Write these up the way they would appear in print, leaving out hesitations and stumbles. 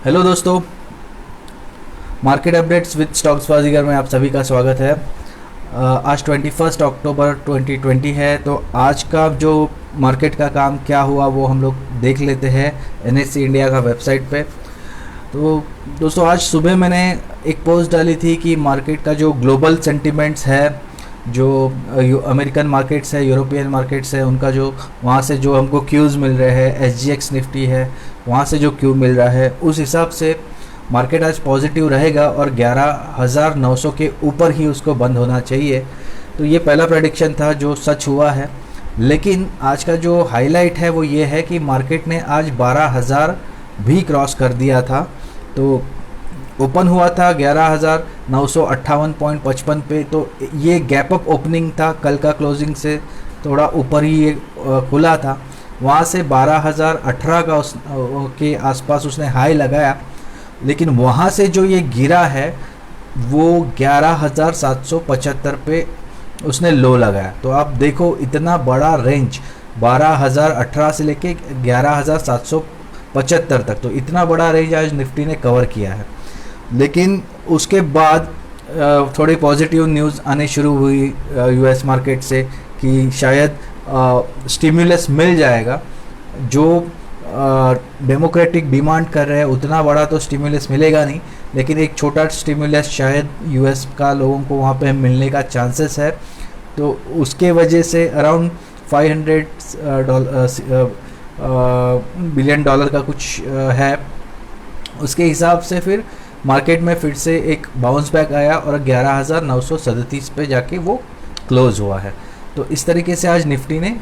Hello दोस्तों, market updates with stocks बाजीगर में आप सभी का स्वागत है। आज 21 अक्टूबर 2020 है। तो आज का जो मार्केट का काम क्या हुआ वो हम लोग देख लेते हैं एनएससी इंडिया का वेबसाइट पे। तो दोस्तों, आज सुबह मैंने एक पोस्ट डाली थी कि मार्केट का जो ग्लोबल सेंटिमेंट्स है, जो अमेरिकन मार्केट्स है, यूरोपियन मार्केट्स है, उनका जो वहाँ से जो हमको क्यूज़ मिल रहे हैं, एसजीएक्स निफ्टी है वहाँ से जो क्यू मिल रहा है, उस हिसाब से मार्केट आज पॉजिटिव रहेगा और 11,900 के ऊपर ही उसको बंद होना चाहिए। तो ये पहला प्रेडिक्शन था जो सच हुआ है। लेकिन आज का जो हाईलाइट है वो ये है कि मार्केट ने आज 12,000 भी क्रॉस कर दिया था। तो ओपन हुआ था 11,958.55 पे। तो ये गैप अप ओपनिंग था, कल का क्लोजिंग से थोड़ा ऊपर ही ये खुला था। वहाँ से 12,018 का के आसपास उसने हाई लगाया, लेकिन वहाँ से जो ये गिरा है वो 11,775 पे उसने लो लगाया। तो आप देखो, इतना बड़ा रेंज 12,018 से लेके 11,775 तक, तो इतना बड़ा रेंज आज निफ्टी ने कवर किया है। लेकिन उसके बाद थोड़ी पॉजिटिव न्यूज़ आने शुरू हुई यूएस मार्केट से कि शायद स्टिमुलस मिल जाएगा। जो डेमोक्रेटिक डिमांड कर रहे हैं उतना बड़ा तो स्टिमुलस मिलेगा नहीं, लेकिन एक छोटा स्टिमुलस शायद यूएस का लोगों को वहाँ पे मिलने का चांसेस है। तो उसके वजह से अराउंड $500 बिलियन डॉलर का कुछ है। उसके हिसाब से फिर मार्केट में फिर से एक बाउंस बैक आया और 11,937 पे जाके वो क्लोज हुआ है। तो इस तरीके से आज निफ्टी ने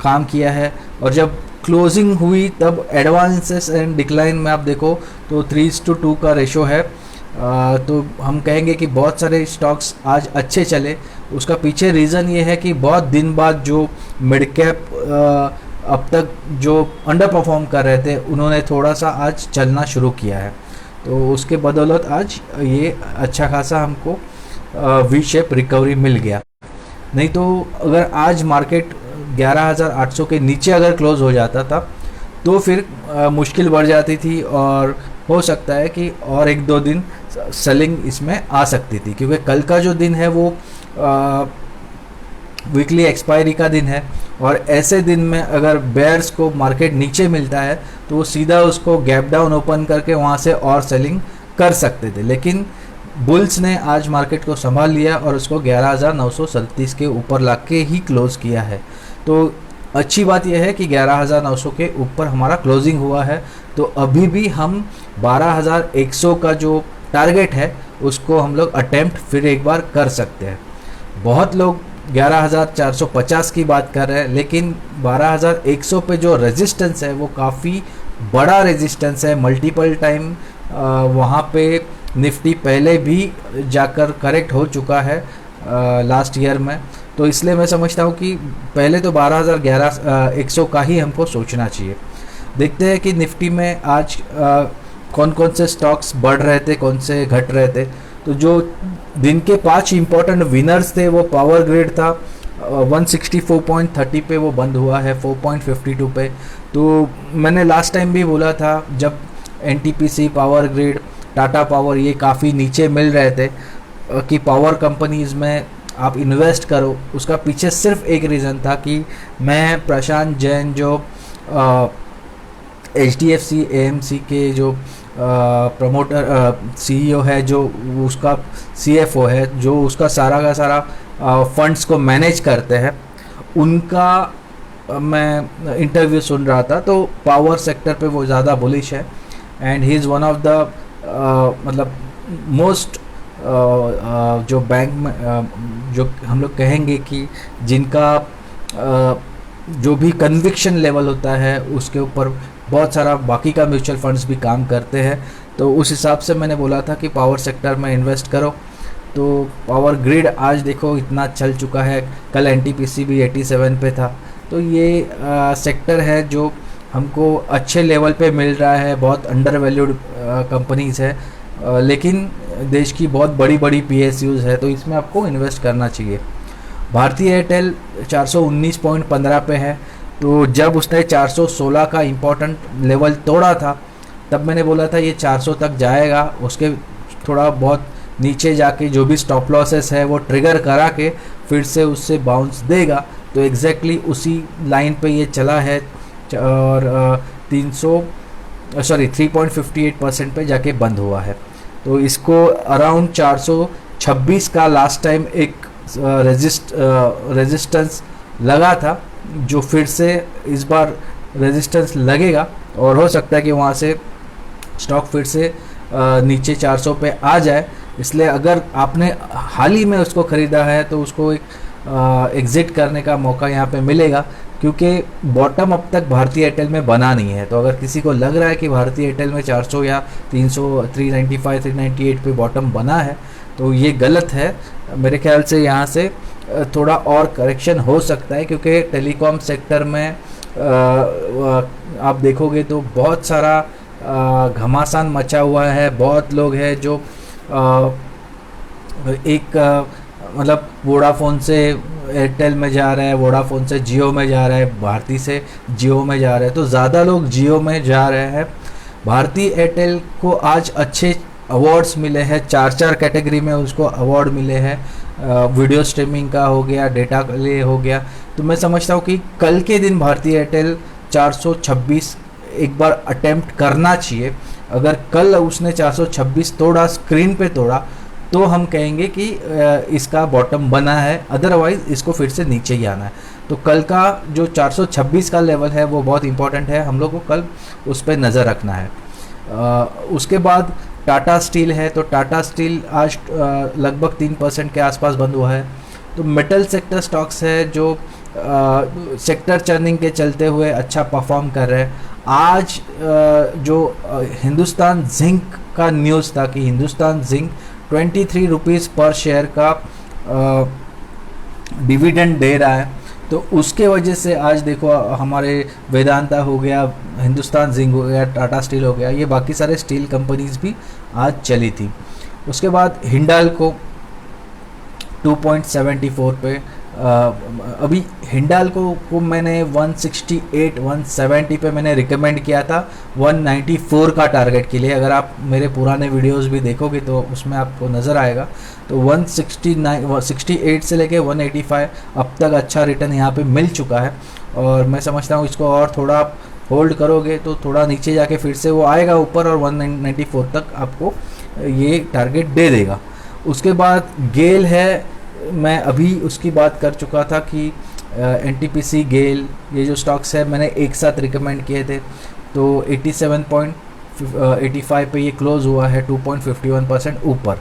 काम किया है। और जब क्लोजिंग हुई तब एडवांसेस एंड डिक्लाइन में आप देखो तो 3:2 का रेशो है। तो हम कहेंगे कि बहुत सारे स्टॉक्स आज अच्छे चले। उसका पीछे रीज़न ये है कि बहुत दिन बाद जो मिड कैप अब तक जो अंडर परफॉर्म कर रहे थे उन्होंने थोड़ा सा आज चलना शुरू किया है। तो उसके बदौलत आज ये अच्छा खासा हमको वी शेप रिकवरी मिल गया। नहीं तो अगर आज मार्केट 11,800 के नीचे अगर क्लोज हो जाता था तो फिर मुश्किल बढ़ जाती थी और हो सकता है कि और 1-2 दिन सेलिंग इसमें आ सकती थी, क्योंकि कल का जो दिन है वो वीकली एक्सपायरी का दिन है। और ऐसे दिन में अगर बेयर्स को मार्केट नीचे मिलता है तो वो सीधा उसको गैप डाउन ओपन करके वहाँ से और सेलिंग कर सकते थे। लेकिन बुल्स ने आज मार्केट को संभाल लिया और उसको 11,937 के ऊपर ला के ही क्लोज किया है। तो अच्छी बात यह है कि 11,900 के ऊपर हमारा क्लोजिंग हुआ है। तो अभी भी हम 12,100 का जो टारगेट है उसको हम लोग अटेम्प्ट फिर एक बार कर सकते हैं। बहुत लोग 11,450 की बात कर रहे हैं, लेकिन 12,100 पे जो रेजिस्टेंस है वो काफ़ी बड़ा रेजिस्टेंस है। मल्टीपल टाइम वहाँ पे निफ्टी पहले भी जाकर करेक्ट हो चुका है लास्ट ईयर में। तो इसलिए मैं समझता हूँ कि पहले तो 12,100 का ही हमको सोचना चाहिए। देखते हैं कि निफ्टी में आज कौन कौन से स्टॉक्स बढ़ रहे थे, कौन से घट रहे थे। तो जो दिन के 5 इम्पोर्टेंट विनर्स थे वो पावर ग्रिड था, 164.30 पे वो बंद हुआ है 4.52 पे। तो मैंने लास्ट टाइम भी बोला था जब NTPC, power grid, Tata power ये काफ़ी नीचे मिल रहे थे कि पावर कंपनीज़ में आप इन्वेस्ट करो। उसका पीछे सिर्फ एक रीज़न था कि मैं प्रशांत जैन जो HDFC AMC के जो प्रमोटर CEO है, जो उसका CFO है, जो उसका सारा का सारा फंड्स को मैनेज करते हैं, उनका मैं इंटरव्यू सुन रहा था। तो पावर सेक्टर पे वो ज़्यादा बुलिश है and he is one of the मतलब मोस्ट जो बैंक में जो हम लोग कहेंगे कि जिनका जो भी कन्विक्शन लेवल होता है उसके ऊपर बहुत सारा बाकी का म्यूचुअल फंड्स भी काम करते हैं। तो उस हिसाब से मैंने बोला था कि पावर सेक्टर में इन्वेस्ट करो। तो पावर ग्रिड आज देखो इतना चल चुका है, कल एनटीपीसी भी 87 पे था। तो ये सेक्टर है जो हमको अच्छे लेवल पे मिल रहा है। बहुत अंडर वैल्यूड कंपनीज़ है, लेकिन देश की बहुत बड़ी बड़ी PSUs है, तो इसमें आपको इन्वेस्ट करना चाहिए। भारतीय एयरटेल 419.15 पे है। तो जब उसने 416 का इम्पोर्टेंट लेवल तोड़ा था तब मैंने बोला था ये 400 तक जाएगा, उसके थोड़ा बहुत नीचे जाके जो भी स्टॉप लॉसेस है वो ट्रिगर करा के फिर से उससे बाउंस देगा। तो एग्जैक्टली उसी लाइन पे ये चला है और 3.58% पे जाके बंद हुआ है। तो इसको अराउंड 426 का लास्ट टाइम एक रेजिस्टेंस लगा था, जो फिर से इस बार रेजिस्टेंस लगेगा और हो सकता है कि वहाँ से स्टॉक फिर से नीचे 400 पे आ जाए। इसलिए अगर आपने हाल ही में उसको ख़रीदा है तो उसको एक एग्ज़िट करने का मौका यहाँ पे मिलेगा, क्योंकि बॉटम अब तक भारतीय एयरटेल में बना नहीं है। तो अगर किसी को लग रहा है कि भारतीय एयरटेल में 400 या 300, 395, 398 पे बॉटम बना है, तो ये गलत है। मेरे ख्याल से यहाँ से थोड़ा और करेक्शन हो सकता है, क्योंकि टेलीकॉम सेक्टर में आप देखोगे तो बहुत सारा घमासान मचा हुआ है। बहुत लोग हैं जो मतलब वोडाफोन से एयरटेल में जा रहा है, वोडाफोन से जियो में जा रहा है, भारती से जियो में जा रहा है। तो ज़्यादा लोग जियो में जा रहे हैं। भारती एयरटेल को आज अच्छे अवार्ड्स मिले हैं, 4 कैटेगरी में उसको अवार्ड मिले हैं। वीडियो स्ट्रीमिंग का हो गया, डेटा के लिए हो गया। तो मैं समझता हूँ कि कल के दिन भारती एयरटेल 426 एक बार अटेम्प्ट करना चाहिए। अगर कल उसने 426 तोड़ा, स्क्रीन पे तोड़ा, तो हम कहेंगे कि इसका बॉटम बना है, अदरवाइज इसको फिर से नीचे ही आना है। तो कल का जो 426 का लेवल है वो बहुत इंपॉर्टेंट है, हम लोग को कल उस पर नज़र रखना है। उसके बाद टाटा स्टील है, तो टाटा स्टील आज लगभग 3% के आसपास बंद हुआ है। तो मेटल सेक्टर स्टॉक्स है जो सेक्टर चर्निंग के चलते हुए अच्छा परफॉर्म कर रहे हैं। आज जो हिंदुस्तान जिंक का न्यूज़ था कि हिंदुस्तान जिंक 23 रुपीज़ पर शेयर का डिविडेंड दे रहा है, तो उसके वजह से आज देखो हमारे वेदांता हो गया, हिंदुस्तान जिंक हो गया, टाटा स्टील हो गया, ये बाकी सारे स्टील कंपनीज भी आज चली थी। उसके बाद हिंडाल्को 2.74 पे अभी हिंडाल्को को मैंने 168, 170 पे मैंने रिकमेंड किया था 194 का टारगेट के लिए। अगर आप मेरे पुराने वीडियोस भी देखोगे तो उसमें आपको नज़र आएगा। तो 168 से लेके 185 अब तक अच्छा रिटर्न यहाँ पे मिल चुका है, और मैं समझता हूँ इसको और थोड़ा होल्ड करोगे तो थोड़ा नीचे जाके फिर से वो आएगा ऊपर और 194 तक आपको ये टारगेट दे देगा। उसके बाद गेल है, मैं अभी उसकी बात कर चुका था कि एनटीपीसी, गेल, ये जो स्टॉक्स है मैंने एक साथ रिकमेंड किए थे। तो 87.85 पे ये क्लोज हुआ है, 2.51% ऊपर।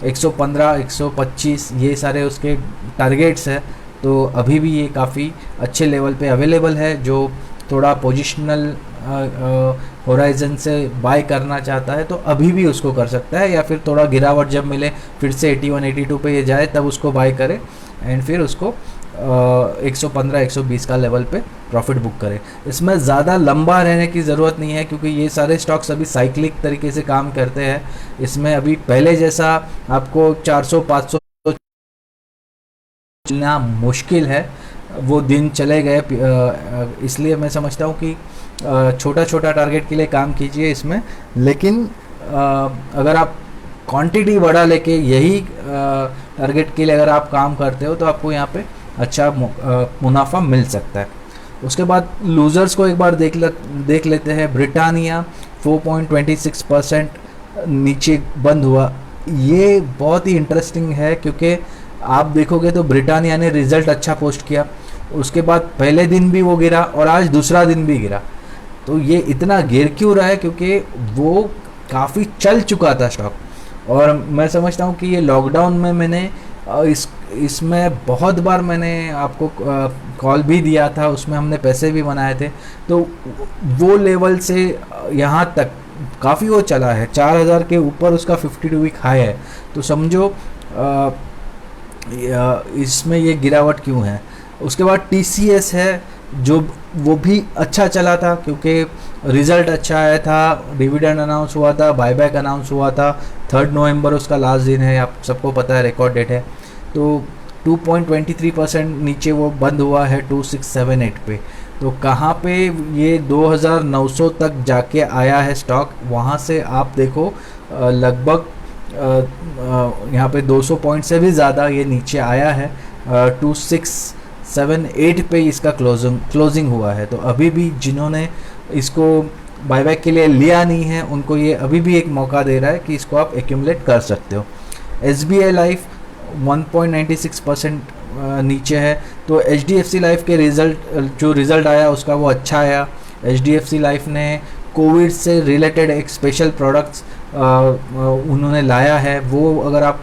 115, 125 ये सारे उसके टारगेट्स है। तो अभी भी ये काफ़ी अच्छे लेवल पे अवेलेबल है। जो थोड़ा पोजिशनल होराइजन से बाय करना चाहता है तो अभी भी उसको कर सकता है, या फिर थोड़ा गिरावट जब मिले फिर से 81, 82 पे ये जाए तब उसको बाय करे, एंड फिर उसको 115, 120 का लेवल पे प्रॉफिट बुक करे। इसमें ज़्यादा लंबा रहने की ज़रूरत नहीं है, क्योंकि ये सारे स्टॉक्स अभी साइक्लिक तरीके से काम करते हैं। इसमें अभी पहले जैसा आपको 400, 500 चलना मुश्किल है, वो दिन चले गए। इसलिए मैं समझता हूँ कि छोटा छोटा टारगेट के लिए काम कीजिए इसमें, लेकिन अगर आप क्वांटिटी बड़ा लेके यही टारगेट के लिए अगर आप काम करते हो तो आपको यहाँ पे अच्छा मुनाफा मिल सकता है। उसके बाद लूज़र्स को एक बार देख लेते हैं। ब्रिटानिया 4.26% नीचे बंद हुआ। ये बहुत ही इंटरेस्टिंग है, क्योंकि आप देखोगे तो ब्रिटानिया ने रिजल्ट अच्छा पोस्ट किया, उसके बाद पहले दिन भी वो गिरा और आज दूसरा दिन भी गिरा। तो ये इतना गिर क्यों रहा है? क्योंकि वो काफ़ी चल चुका था स्टॉक, और मैं समझता हूँ कि ये लॉकडाउन में मैंने इसमें बहुत बार मैंने आपको कॉल भी दिया था, उसमें हमने पैसे भी बनाए थे। तो वो लेवल से यहाँ तक काफ़ी वो चला है, 4000 के ऊपर उसका 52 वीक हाई है। तो समझो इसमें ये गिरावट क्यों है। उसके बाद TCS है, जो वो भी अच्छा चला था क्योंकि रिज़ल्ट अच्छा आया था, डिविडेंड अनाउंस हुआ था, बायबैक अनाउंस हुआ था। 3 नवंबर उसका लास्ट दिन है, आप सबको पता है, रिकॉर्ड डेट है। तो 2.23% नीचे वो बंद हुआ है 2678 पे। तो कहाँ पे ये 2900 तक जाके आया है स्टॉक, वहाँ से आप देखो लगभग यहाँ पे 200 पॉइंट से भी ज़्यादा ये नीचे आया है। 2678 पे इसका क्लोजिंग हुआ है। तो अभी भी जिन्होंने इसको बायबैक के लिए लिया नहीं है, उनको ये अभी भी एक मौका दे रहा है कि इसको आप एक्यूमुलेट कर सकते हो। SBI लाइफ 1.96% नीचे है। तो HDFC लाइफ के रिज़ल्ट आया उसका वो अच्छा आया। HDFC लाइफ ने कोविड से रिलेटेड एक स्पेशल प्रोडक्ट्स उन्होंने लाया है। वो अगर आप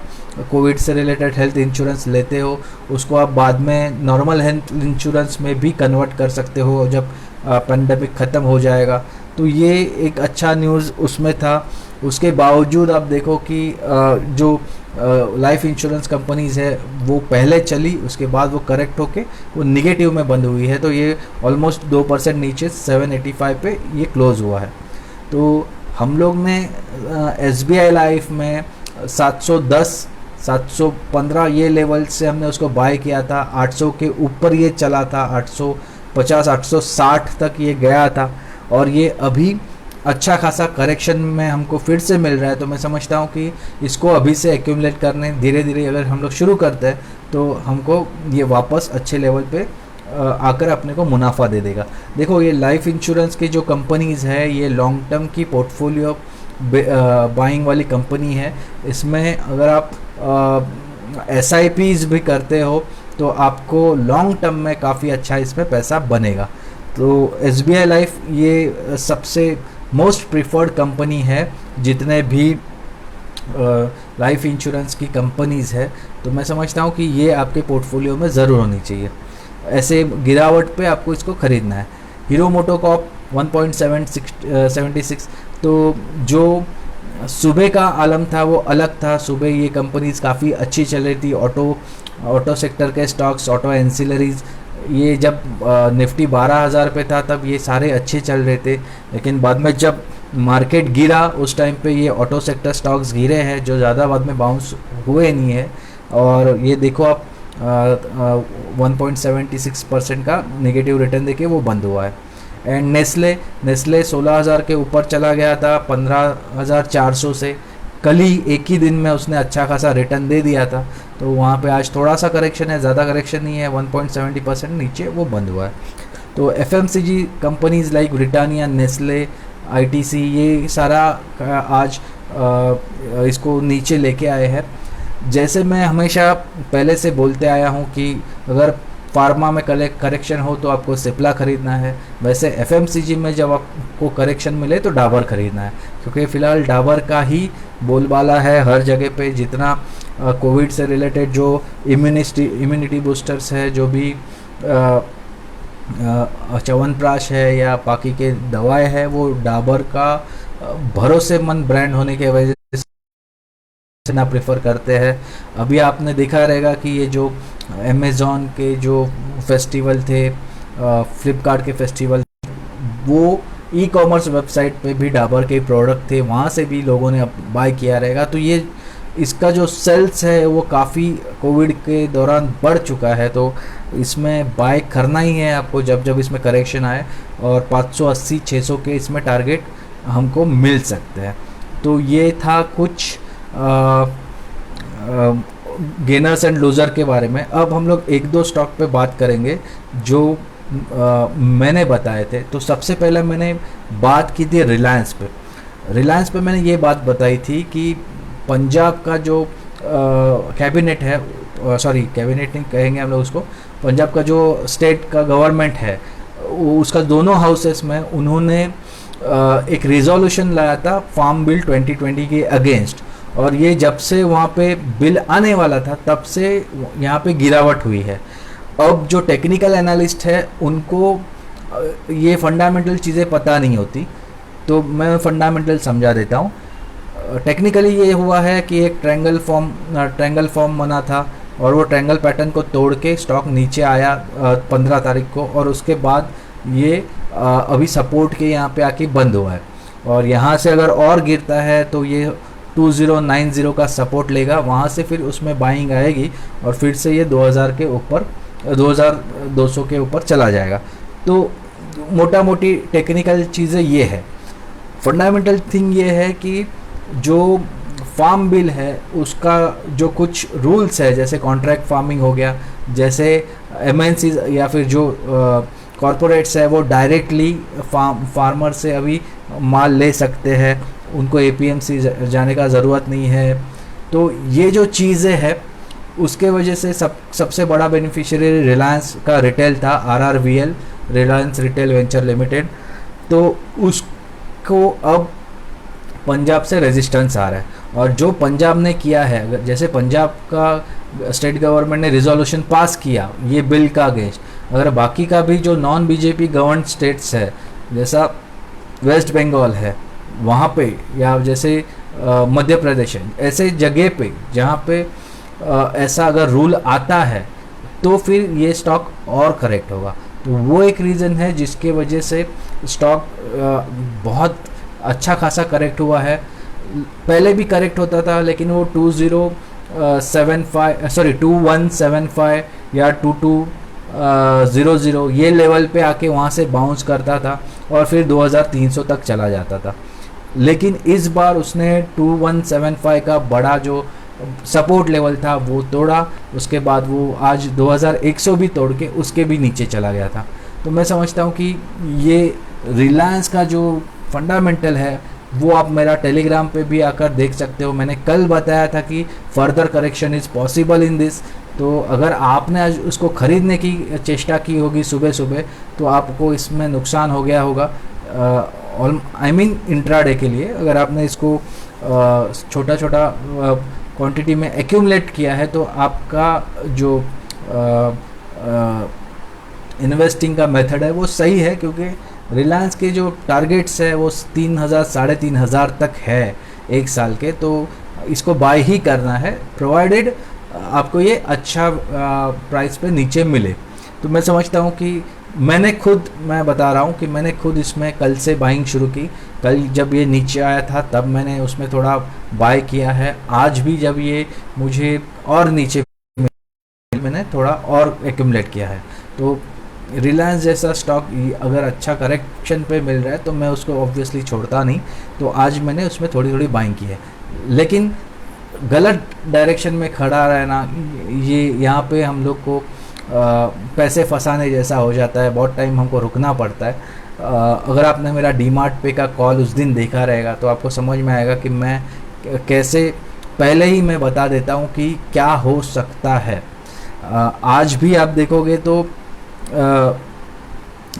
कोविड से रिलेटेड हेल्थ इंश्योरेंस लेते हो, उसको आप बाद में नॉर्मल हेल्थ इंश्योरेंस में भी कन्वर्ट कर सकते हो जब पेंडेमिक ख़त्म हो जाएगा। तो ये एक अच्छा न्यूज़ उसमें था। उसके बावजूद आप देखो कि जो लाइफ इंश्योरेंस कंपनीज़ है वो पहले चली, उसके बाद वो करेक्ट होके वो निगेटिव में बंद हुई है। तो ये ऑलमोस्ट 2% नीचे 785 पे ये क्लोज़ हुआ है। तो हम लोग ने SBI लाइफ में 710 715 ये लेवल से हमने उसको बाय किया था। 800 के ऊपर ये चला था, 850 860 तक ये गया था, और ये अभी अच्छा खासा करेक्शन में हमको फिर से मिल रहा है। तो मैं समझता हूँ कि इसको अभी से एक्यूमुलेट करने धीरे धीरे अगर हम लोग शुरू करते हैं तो हमको ये वापस अच्छे लेवल पे आकर अपने को मुनाफा दे देगा। देखो ये लाइफ इंश्योरेंस की जो कंपनीज़ है ये लॉन्ग टर्म की पोर्टफोलियो बाइंग वाली कंपनी है। इसमें अगर आप SIPs भी करते हो तो आपको लॉन्ग टर्म में काफ़ी अच्छा इसमें पैसा बनेगा। तो SBI लाइफ ये सबसे मोस्ट प्रिफर्ड कंपनी है जितने भी लाइफ इंश्योरेंस की कंपनीज़ है। तो मैं समझता हूँ कि ये आपके पोर्टफोलियो में ज़रूर होनी चाहिए। ऐसे गिरावट पे आपको इसको ख़रीदना है। Hero MotoCorp 1.76। तो जो सुबह का आलम था वो अलग था। सुबह ये कंपनीज काफ़ी अच्छी चल रही थी। ऑटो सेक्टर के स्टॉक्स, ऑटो एंसिलरीज, ये जब निफ्टी 12,000 पे था तब ये सारे अच्छे चल रहे थे। लेकिन बाद में जब मार्केट गिरा उस टाइम पे ये ऑटो सेक्टर स्टॉक्स गिरे हैं, जो ज़्यादा बाद में बाउंस हुए नहीं है। और ये देखो आप 1.76% का नेगेटिव रिटर्न देके वो बंद हुआ है। एंड नेस्ले 16,000 के ऊपर चला गया था 15,400 से। कल ही एक ही दिन में उसने अच्छा खासा रिटर्न दे दिया था। तो वहाँ पे आज थोड़ा सा करेक्शन है, ज़्यादा करेक्शन नहीं है, 1.70% नीचे वो बंद हुआ है। तो FMCG companies like Britannia, Nestle, ITC ये सारा आज इसको नीचे लेके आए हैं। जैसे मैं हमेशा पहले से बोलते आया हूँ कि अगर फार्मा में करेक्शन हो तो आपको सिप्ला ख़रीदना है, वैसे FMCG में जब आपको करेक्शन मिले तो डाबर ख़रीदना है, क्योंकि फ़िलहाल डाबर का ही बोलबाला है हर जगह पे। जितना कोविड से रिलेटेड जो इम्यूनिटी बूस्टर्स है, जो भी च्यवनप्राश है या बाकी के दवाएं हैं, वो डाबर का भरोसेमंद ब्रांड होने की वजह से ना प्रेफर करते हैं। अभी आपने देखा रहेगा कि ये जो अमेज़ॉन के जो फेस्टिवल थे, फ्लिपकार्ट के फेस्टिवल, वो ई-कॉमर्स वेबसाइट पे भी डाबर के प्रोडक्ट थे, वहाँ से भी लोगों ने बाय किया रहेगा। तो ये इसका जो सेल्स है वो काफ़ी कोविड के दौरान बढ़ चुका है। तो इसमें बाय करना ही है आपको जब जब इसमें करेक्शन आए, और 580-600 के इसमें टारगेट हमको मिल सकते हैं। तो ये था कुछ गेनर्स एंड लूज़र के बारे में। अब हम लोग एक दो स्टॉक पे बात करेंगे जो मैंने बताए थे। तो सबसे पहले मैंने बात की थी रिलायंस पे। रिलायंस पे मैंने ये बात बताई थी कि पंजाब का जो कैबिनेट है, सॉरी कैबिनेट नहीं कहेंगे हम लोग उसको, पंजाब का जो स्टेट का गवर्नमेंट है, उसका दोनों हाउसेस में उन्होंने एक रिजोल्यूशन लाया था फार्म बिल 2020 के अगेंस्ट। और ये जब से वहाँ पे बिल आने वाला था तब से यहाँ पे गिरावट हुई है। अब जो टेक्निकल एनालिस्ट है उनको ये फंडामेंटल चीज़ें पता नहीं होती, तो मैं फंडामेंटल समझा देता हूँ। टेक्निकली ये हुआ है कि एक ट्रायंगल फॉर्म बना था, और वो ट्रायंगल पैटर्न को तोड़ के स्टॉक नीचे आया 15 तारीख को, और उसके बाद ये अभी सपोर्ट के यहाँ पे आके बंद हुआ है। और यहाँ से अगर और गिरता है तो ये 2090 का सपोर्ट लेगा, वहाँ से फिर उसमें बाइंग आएगी और फिर से ये 2000 के ऊपर 2200 के ऊपर चला जाएगा। तो मोटा मोटी टेक्निकल चीज़ें ये है। फंडामेंटल थिंग ये है कि जो फार्म बिल है उसका जो कुछ रूल्स है, जैसे कॉन्ट्रैक्ट फार्मिंग हो गया, जैसे एमएनसी या फिर जो कॉरपोरेट्स है वो डायरेक्टली फार्मर से अभी माल ले सकते हैं, उनको एपीएमसी जाने का ज़रूरत नहीं है। तो ये जो चीज़ें हैं उसके वजह से सबसे बड़ा बेनिफिशियरी रिलायंस का रिटेल था, RRVL, Reliance retail venture limited. तो उसको अब पंजाब से रेजिस्टेंस आ रहा है, और जो पंजाब ने किया है, अगर जैसे पंजाब का स्टेट गवर्नमेंट ने रिजोल्यूशन पास किया ये बिल का अगेंस्ट, अगर बाकी का भी जो नॉन बीजेपी गवर्न स्टेट्स है, जैसा वेस्ट बंगाल है वहाँ पे, या जैसे मध्य प्रदेश है, ऐसे जगह पे जहाँ पे ऐसा अगर रूल आता है तो फिर ये स्टॉक और करेक्ट होगा। तो वो एक रीज़न है जिसके वजह से स्टॉक बहुत अच्छा खासा करेक्ट हुआ है। पहले भी करेक्ट होता था, लेकिन वो 2175 या 2200 ये लेवल पे आके वहाँ से बाउंस करता था और फिर 2300 तक चला जाता था। लेकिन इस बार उसने 2175 का बड़ा जो सपोर्ट लेवल था वो तोड़ा, उसके बाद वो आज 2100 भी तोड़ के उसके भी नीचे चला गया था। तो मैं समझता हूँ कि ये रिलायंस का जो फंडामेंटल है वो आप मेरा टेलीग्राम पे भी आकर देख सकते हो। मैंने कल बताया था कि further correction is possible in this. तो अगर आपने आज उसको ख़रीदने की चेष्टा की होगी सुबह सुबह तो आपको इसमें नुकसान हो गया होगा। आई मीन इंट्राडे के लिए अगर आपने इसको छोटा छोटा क्वांटिटी में एक्यूमुलेट किया है तो आपका जो इन्वेस्टिंग का मेथड है वो सही है, क्योंकि रिलायंस के जो टारगेट्स है वो 3000 3500 तक है एक साल के। तो इसको बाय ही करना है, प्रोवाइडेड आपको ये अच्छा प्राइस पे नीचे मिले। तो मैं समझता हूँ कि मैं बता रहा हूँ कि मैंने खुद इसमें कल से बाइंग शुरू की। कल जब ये नीचे आया था तब मैंने उसमें थोड़ा बाय किया है। आज भी जब ये मुझे और नीचे मैंने थोड़ा और एक्यूमुलेट किया है। तो रिलायंस जैसा स्टॉक अगर अच्छा करेक्शन पे मिल रहा है तो मैं उसको ऑब्वियसली छोड़ता नहीं। तो आज मैंने उसमें थोड़ी थोड़ी बाइंग की है, लेकिन गलत डायरेक्शन में खड़ा रहना ये यहाँ पे हम लोग को पैसे फंसाने जैसा हो जाता है। बहुत टाइम हमको रुकना पड़ता है। अगर आपने मेरा डीमार्ट पे का कॉल उस दिन देखा रहेगा तो आपको समझ में आएगा कि मैं कैसे पहले ही मैं बता देता हूँ कि क्या हो सकता है। आज भी आप देखोगे तो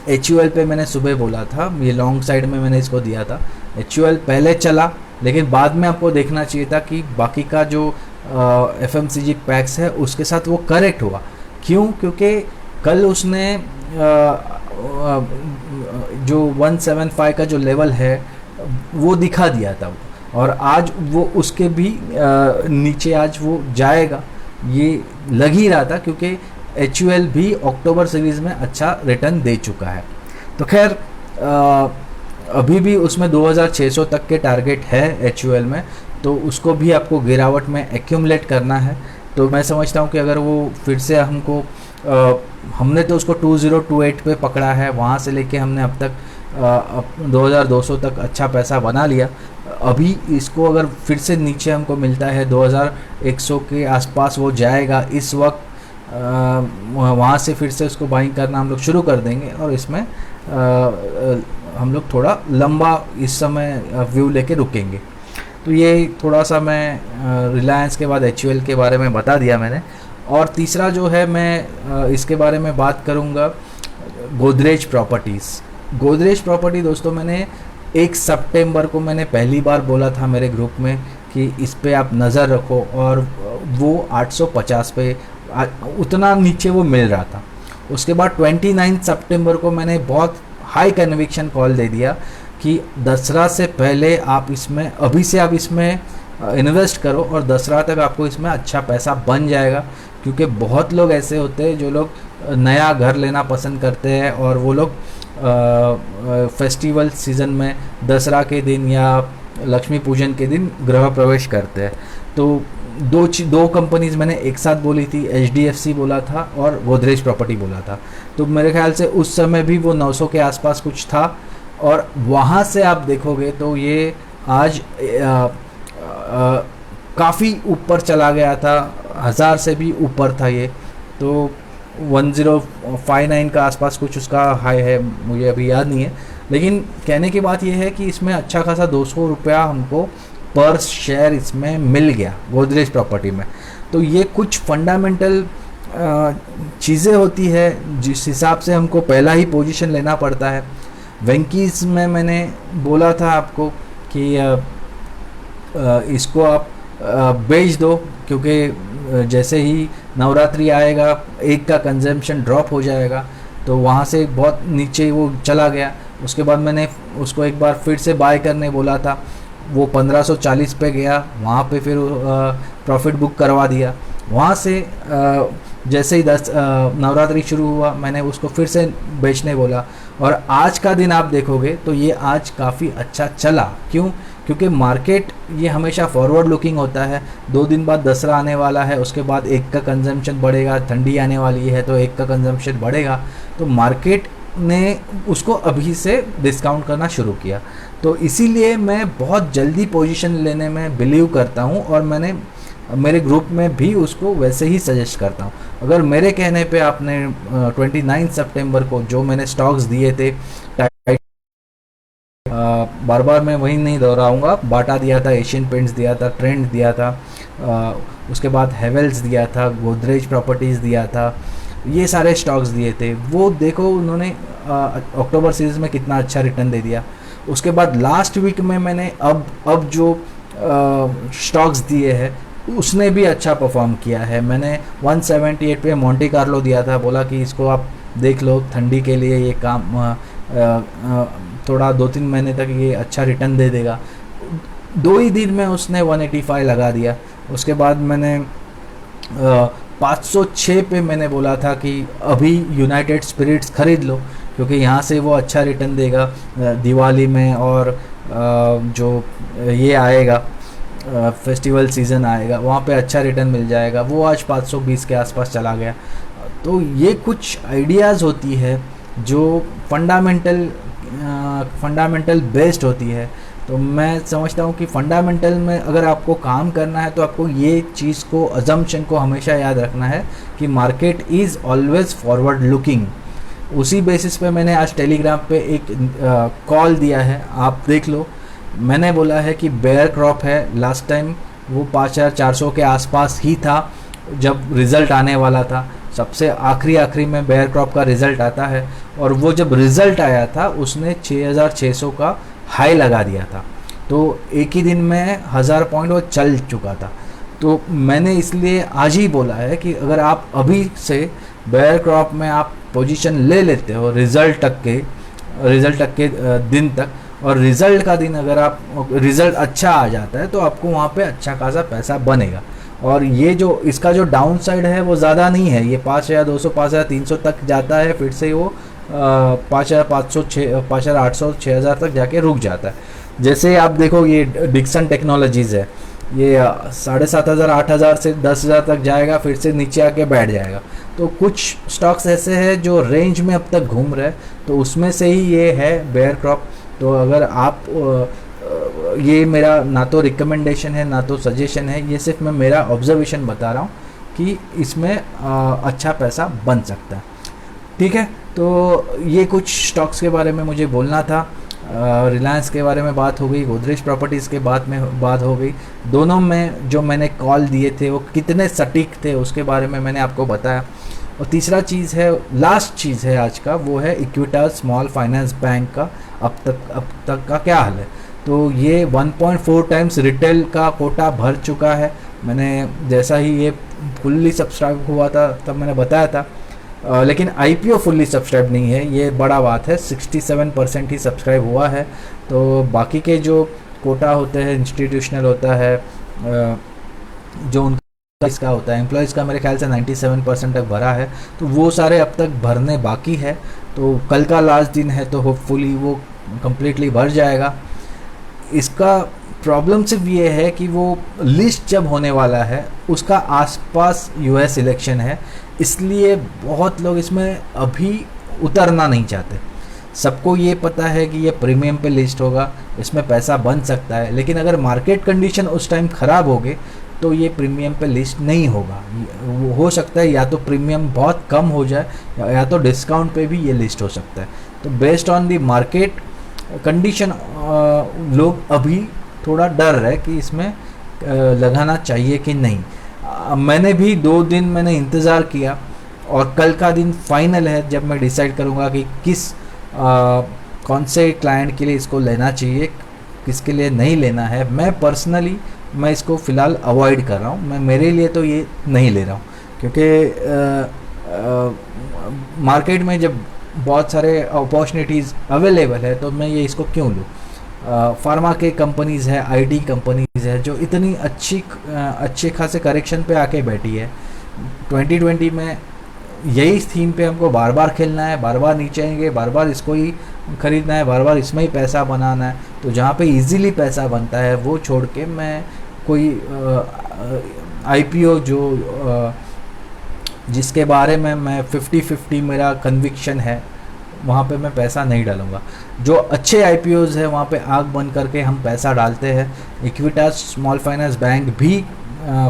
HUL पे मैंने सुबह बोला था, ये लॉन्ग साइड में मैंने इसको दिया था। HUL पहले चला, लेकिन बाद में आपको देखना चाहिए था कि बाकी का जो FMCG पैक्स है उसके साथ वो करेक्ट हुआ। क्यों? क्योंकि कल उसने जो 175 का जो लेवल है वो दिखा दिया था, और आज वो उसके भी नीचे आज वो जाएगा ये लग ही रहा था, क्योंकि HUL भी अक्टूबर सीरीज़ में अच्छा रिटर्न दे चुका है। तो खैर अभी भी उसमें 2600 तक के टारगेट है HUL में, तो उसको भी आपको गिरावट में एक्यूमुलेट करना है। तो मैं समझता हूँ कि अगर वो फिर से हमको हमने तो उसको 2028 पे पकड़ा है, वहाँ से लेके हमने अब तक 2200 तक अच्छा पैसा बना लिया। अभी इसको अगर फिर से नीचे हमको मिलता है 2100 के आसपास वो जाएगा इस वक्त, वहाँ से फिर से उसको बाइंग करना हम लोग शुरू कर देंगे, और इसमें हम लोग थोड़ा लंबा इस समय व्यू लेके रुकेंगे। तो ये थोड़ा सा मैं रिलायंस के बाद HUL के बारे में बता दिया मैंने। और तीसरा जो है मैं इसके बारे में बात करूँगा, गोदरेज प्रॉपर्टीज़। गोदरेज प्रॉपर्टी दोस्तों मैंने 1 सितंबर को मैंने पहली बार बोला था मेरे ग्रुप में कि इस पे आप नज़र रखो, और वो 850 पे उतना नीचे वो मिल रहा था। उसके बाद 29 सितंबर को मैंने बहुत हाई कन्विक्शन कॉल दे दिया कि दसरा से पहले आप इसमें अभी से आप इसमें इन्वेस्ट करो, और दसरा तक आपको इसमें अच्छा पैसा बन जाएगा। क्योंकि बहुत लोग ऐसे होते हैं जो लोग नया घर लेना पसंद करते हैं, और वो लोग फेस्टिवल सीज़न में दसरा के दिन या लक्ष्मी पूजन के दिन गृह प्रवेश करते हैं। तो दो कंपनीज मैंने एक साथ बोली थी, HDFC बोला था और गोदरेज प्रॉपर्टी बोला था। तो मेरे ख्याल से उस समय भी वो 900 के आसपास कुछ था, और वहाँ से आप देखोगे तो ये आज काफ़ी ऊपर चला गया था, 1000 से भी ऊपर था ये। तो 1059 का आसपास कुछ उसका हाई है, मुझे अभी याद नहीं है। लेकिन कहने की बात यह है कि इसमें अच्छा खासा 200 रुपया हमको पर शेयर इसमें मिल गया गोदरेज प्रॉपर्टी में। तो ये कुछ फंडामेंटल चीज़ें होती है जिस हिसाब से हमको पहला ही पोजीशन लेना पड़ता है। वेंकीज में मैंने बोला था आपको कि इसको आप बेच दो, क्योंकि जैसे ही नवरात्रि आएगा एक का कंजम्पशन ड्रॉप हो जाएगा, तो वहाँ से बहुत नीचे वो चला गया। उसके बाद मैंने उसको एक बार फिर से बाय करने बोला था, वो 1540 पे गया, वहाँ पे फिर प्रॉफिट बुक करवा दिया। वहाँ से जैसे ही नवरात्रि शुरू हुआ मैंने उसको फिर से बेचने बोला, और आज का दिन आप देखोगे तो ये आज काफ़ी अच्छा चला। क्यों? क्योंकि मार्केट ये हमेशा फॉरवर्ड लुकिंग होता है। 2 दिन बाद दसरा आने वाला है, उसके बाद एक का कंजम्पशन बढ़ेगा, ठंडी आने वाली है तो एक का कंजम्पशन बढ़ेगा। तो मार्केट ने उसको अभी से डिस्काउंट करना शुरू किया। तो इसीलिए मैं बहुत जल्दी पोजीशन लेने में बिलीव करता हूँ, और मैंने मेरे ग्रुप में भी उसको वैसे ही सजेस्ट करता हूँ। अगर मेरे कहने पे आपने 29 सितंबर को जो मैंने स्टॉक्स दिए थे, बार बार मैं वही नहीं दोहराऊंगा, बाटा दिया था, एशियन पेंट्स दिया था, ट्रेंड दिया था, उसके बाद हेवेल्स दिया था, गोदरेज प्रॉपर्टीज़ दिया था, ये सारे स्टॉक्स दिए थे। वो देखो उन्होंने अक्टूबर सीरीज में कितना अच्छा रिटर्न दे दिया। उसके बाद लास्ट वीक में मैंने अब जो स्टॉक्स दिए हैं उसने भी अच्छा परफॉर्म किया है। मैंने 178 पे मोंटे कार्लो दिया था, बोला कि इसको आप देख लो, ठंडी के लिए ये काम थोड़ा 2-3 महीने तक ये अच्छा रिटर्न दे देगा। 2 ही दिन में उसने 185 लगा दिया। उसके बाद मैंने 506 पे मैंने बोला था कि अभी यूनाइटेड स्पिरिट्स खरीद लो, क्योंकि यहाँ से वो अच्छा रिटर्न देगा दिवाली में, और जो ये आएगा फेस्टिवल सीज़न आएगा वहाँ पे अच्छा रिटर्न मिल जाएगा। वो आज 520 के आसपास चला गया। तो ये कुछ आइडियाज़ होती है जो फंडामेंटल बेस्ड होती है। तो मैं समझता हूँ कि फंडामेंटल में अगर आपको काम करना है तो आपको ये चीज़ को, अजम्पशन को हमेशा याद रखना है कि market is always forward looking. उसी बेसिस पे मैंने आज टेलीग्राम पे एक कॉल दिया है, आप देख लो। मैंने बोला है कि बेयर क्रॉप है, लास्ट टाइम वो 5400 के आसपास ही था जब रिज़ल्ट आने वाला था। सबसे आखिरी में बेयर क्रॉप का रिज़ल्ट आता है, और वो जब रिज़ल्ट आया था उसने 6600 का हाई लगा दिया था। तो एक ही दिन में 1000 पॉइंट वो चल चुका था। तो मैंने इसलिए आज ही बोला है कि अगर आप अभी से बेयर क्रॉप में आप पोजीशन ले लेते हो रिज़ल्ट तक के दिन तक, और रिज़ल्ट का दिन अगर आप रिज़ल्ट अच्छा आ जाता है तो आपको वहाँ पे अच्छा खासा पैसा बनेगा। और ये जो इसका जो डाउन साइड है वो ज़्यादा नहीं है, ये 5200 5300 तक जाता है, फिर से वो 5500 5800 6000 तक जाके रुक जाता है। जैसे आप देखो ये डिक्सन टेक्नोलॉजीज़ है, ये 7500 8000 से 10000 तक जाएगा, फिर से नीचे आके बैठ जाएगा। तो कुछ स्टॉक्स ऐसे हैं जो रेंज में अब तक घूम रहे हैं, तो उसमें से ही ये है बेयर क्रॉप। तो अगर आप ये मेरा ना तो रिकमेंडेशन है ना तो सजेशन है, ये सिर्फ मैं मेरा ऑब्जर्वेशन बता रहा हूँ कि इसमें अच्छा पैसा बन सकता है। ठीक है, तो ये कुछ स्टॉक्स के बारे में मुझे बोलना था। रिलायंस के बारे में बात हो गई, गोदरेज प्रॉपर्टीज़ के बात हो गई। दोनों में जो मैंने कॉल दिए थे वो कितने सटीक थे उसके बारे में मैंने आपको बताया। और तीसरा चीज़ है, लास्ट चीज़ है आज का, वो है इक्विटास स्मॉल फाइनेंस बैंक का अब तक का क्या हाल है। तो ये 1.4 टाइम्स रिटेल का कोटा भर चुका है। मैंने जैसा ही ये फुल्ली सब्सक्राइब हुआ था तब मैंने बताया था, लेकिन IPO फुल्ली सब्सक्राइब नहीं है, ये बड़ा बात है। 67% ही सब्सक्राइब हुआ है। तो बाकी के जो कोटा होते हैं, इंस्टीट्यूशनल होता है, जो उनका इसका होता है, एम्प्लॉयज़ का मेरे ख्याल से 97% तक भरा है। तो वो सारे अब तक भरने बाकी है। तो कल का लास्ट दिन है, तो होपफुली वो कम्प्लीटली भर जाएगा। इसका प्रॉब्लम सिर्फ ये है कि वो लिस्ट जब होने वाला है उसका आसपास यूएस इलेक्शन है, इसलिए बहुत लोग इसमें अभी उतरना नहीं चाहते। सबको ये पता है कि ये प्रीमियम पे लिस्ट होगा, इसमें पैसा बन सकता है, लेकिन अगर मार्केट कंडीशन उस टाइम ख़राब हो गए तो ये प्रीमियम पे लिस्ट नहीं होगा। वो हो सकता है या तो प्रीमियम बहुत कम हो जाए या तो डिस्काउंट पे भी ये लिस्ट हो सकता है। तो based on the market condition लोग अभी थोड़ा डर है कि इसमें लगाना चाहिए कि नहीं। मैंने भी 2 दिन मैंने इंतज़ार किया और कल का दिन फाइनल है जब मैं डिसाइड करूँगा कि कौन से क्लाइंट के लिए इसको लेना चाहिए, किसके लिए नहीं लेना है। मैं पर्सनली मैं इसको फ़िलहाल अवॉइड कर रहा हूँ। मैं मेरे लिए तो ये नहीं ले रहा हूँ, क्योंकि मार्केट में जब बहुत सारे अपॉर्चुनिटीज़ अवेलेबल है तो मैं ये इसको क्यों लूँ। फार्मा के कंपनीज़ है, आईटी कंपनीज़ है जो इतनी अच्छे खासे करेक्शन पे आके बैठी है। 2020 में यही थीम पे हमको बार बार खेलना है, बार बार नीचे आएंगे, बार बार इसको ही खरीदना है, बार बार इसमें ही पैसा बनाना है। तो जहाँ पे इजीली पैसा बनता है वो छोड़ के मैं कोई आईपीओ जो जिसके बारे में मैं 50-50 मेरा कन्विक्शन है वहाँ पे मैं पैसा नहीं डालूँगा। जो अच्छे आईपीओज़ है वहाँ पे आग बंद करके हम पैसा डालते हैं। इक्विटास स्मॉल फाइनेंस बैंक भी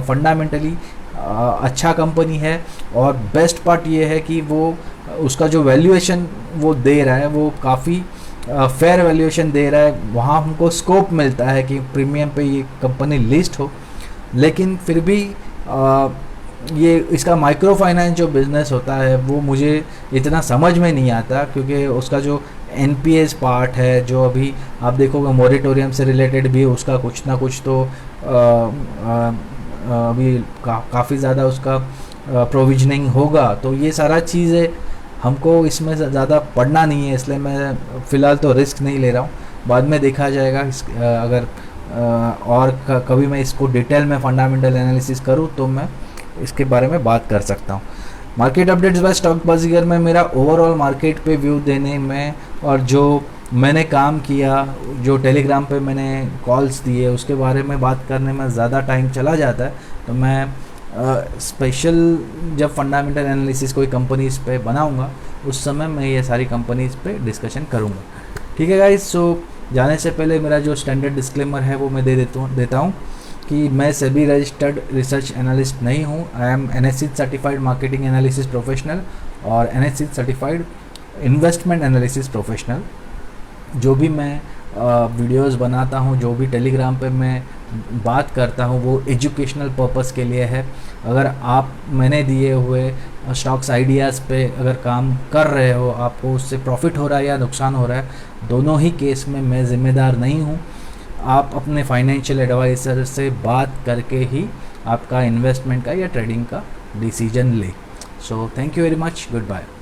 फंडामेंटली अच्छा कंपनी है, और बेस्ट पार्ट ये है कि वो उसका जो वैल्यूएशन वो दे रहा है वो काफ़ी फेयर वैल्यूएशन दे रहा है। वहाँ हमको स्कोप मिलता है कि प्रीमियम पे ये कंपनी लिस्ट हो, लेकिन फिर भी ये इसका माइक्रो फाइनेंस जो बिज़नेस होता है वो मुझे इतना समझ में नहीं आता, क्योंकि उसका जो एनपीएस पार्ट है जो अभी आप देखोगे मोरेटोरियम से रिलेटेड भी उसका कुछ ना कुछ तो अभी काफ़ी ज़्यादा उसका प्रोविजनिंग होगा। तो ये सारा चीज़ें हमको इसमें ज़्यादा पढ़ना नहीं है, इसलिए मैं फ़िलहाल तो रिस्क नहीं ले रहा हूँ। बाद में देखा जाएगा अगर और कभी मैं इसको डिटेल में फंडामेंटल एनालिसिस करूँ तो मैं इसके बारे में बात कर सकता हूँ। मार्केट अपडेट्स बाय स्टॉक बाजीगर में मेरा ओवरऑल मार्केट पे व्यू देने में और जो मैंने काम किया, जो टेलीग्राम पे मैंने कॉल्स दिए, उसके बारे में बात करने में ज़्यादा टाइम चला जाता है। तो मैं स्पेशल जब फंडामेंटल एनालिसिस कोई कंपनीज़ पे बनाऊंगा उस समय मैं ये सारी कंपनीज़ पे डिस्कशन करूंगा। ठीक है गाइस, सो जाने से पहले मेरा जो स्टैंडर्ड डिस्क्लेमर है वो मैं देता हूँ कि मैं सेबी रजिस्टर्ड रिसर्च एनालिस्ट नहीं हूँ। I am NSC certified marketing analysis professional और NSC certified investment analysis professional. जो भी मैं वीडियोस बनाता हूँ, जो भी टेलीग्राम पे मैं बात करता हूँ वो एजुकेशनल पर्पस के लिए है। अगर आप मैंने दिए हुए स्टॉक्स आइडियाज़ पे अगर काम कर रहे हो, आपको उससे प्रॉफिट हो रहा है या नुकसान हो रहा है, दोनों ही केस में मैं ज़िम्मेदार नहीं हूँ। आप अपने फाइनेंशियल एडवाइज़र से बात करके ही आपका इन्वेस्टमेंट का या ट्रेडिंग का डिसीजन ले। So thank you very much, good bye.